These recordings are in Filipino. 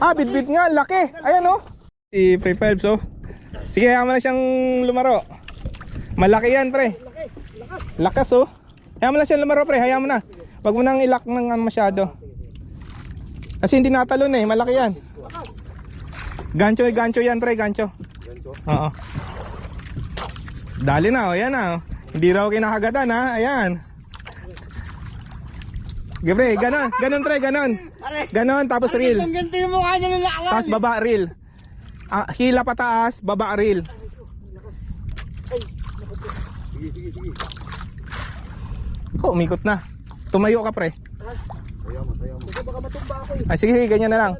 Ah, bit-bit nga, laki. Ayan oh. Si Pre Phelps oh. Sige, hayaan mo na siyang lumaro. Malaki yan, pre. Lakas oh. Hayaan mo na siyang lumaro, pre. Hayaan mo na. Wag mo nang ilak ng masyado. Kasi hindi natalon eh, malaki yan. Gancho, gancho yan, pre, gancho. Oo. Dali na oh, yan na oh. Hindi raw kinakagatan ha, ayan. Okay, pre, ganon, ganon pre, ganon. Ganon, tapos reel. Tapos baba, reel. Hila pataas, baba, reel. Sige. Ko, umikot na. Tumayo ka, pre. Tayo mo. Baka matumba ako eh. Ay, sige, ganyan na lang.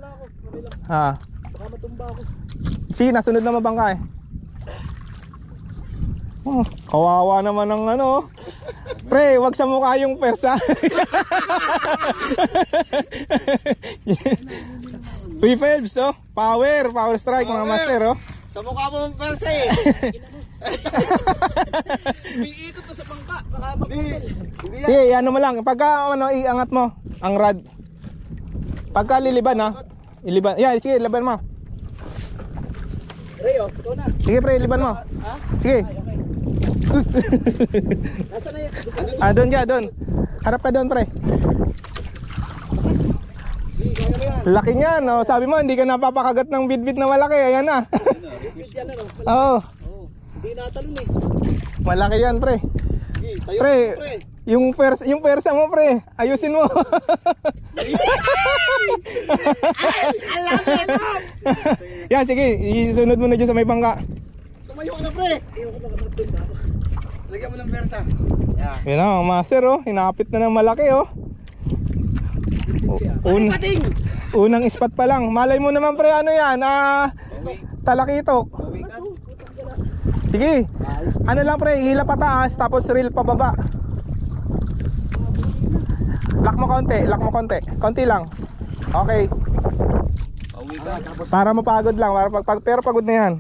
Ha. Baka matumba ako. Sige, nasunod na mabangka eh. Oh, kawawa naman ng ano. Pre, wag sa mukha yung persa. Pre Phelps, oh. Power strike mga master, oh. Sa mukha mo ng persa eh. Iikot pa sa bangka, baka maputol. Hindi yan. Sige, ano mo lang. Pagka ano, iangat mo ang rod. Pagka liliban, ha. Iliban. Yeah, sige, liban mo. Reo, ikaw na. Sige, pre, liban mo. Ha? Sige. Nasaan na yan? Doon ka, doon. Harap ka doon, pre. Laki niyan, no? Sabi mo, hindi ka napapakagat ng bit-bit na malaki. Ayan na. Bit yan ano. Oo. Hindi natalon eh. Malaki yan, pre. Sige, tayo Pre, mo, pre. yung persa mo, pre. Ayusin mo. Yan, sige. Isunod mo na dyan sa may bangka. Tumayo ka na, pre. Lagyan mo ng persa. Yan. Yan na, master, oh. Hinapit na ng malaki, oh. Pating! Unang spot pa lang. Malay mo naman, pre, ano yan? Talakitok. Sige. Ano lang, pre, hila pataas tapos reel pababa. Lock mo konti. Konti lang. Okay. Para mapagod lang, pero pagod na yan.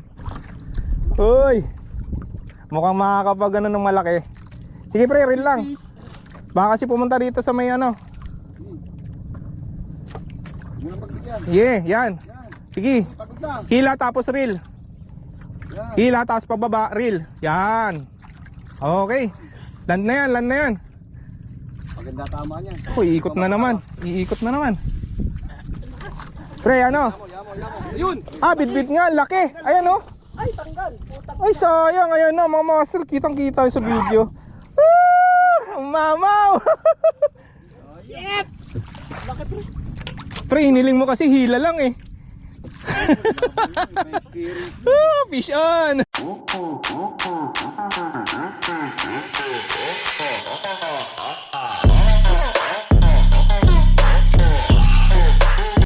Uy. Mukhang makakapag ano ng malaki. Sige, pre, reel lang. Baka kasi pumunta dito sa may ano. Muna pagbigyan. Yeah, yan. Sige. Pagod na. Hila tapos reel. Yan. Hila tapos pababa, reel. Yan. Okay. Land na yan. Maganda tama niya. Uy, iikot na naman. Pre, ano? Yamo. Yun! Bit-bit nga, laki. Ayan oh. Ay, tanggal. Putak. Ay, sayang. Ayan na, mga master. Kitang-kita sa video. Ang mamaw. Shit! Bakit pre? Pre, hiniling mo kasi hila lang eh. Fish on.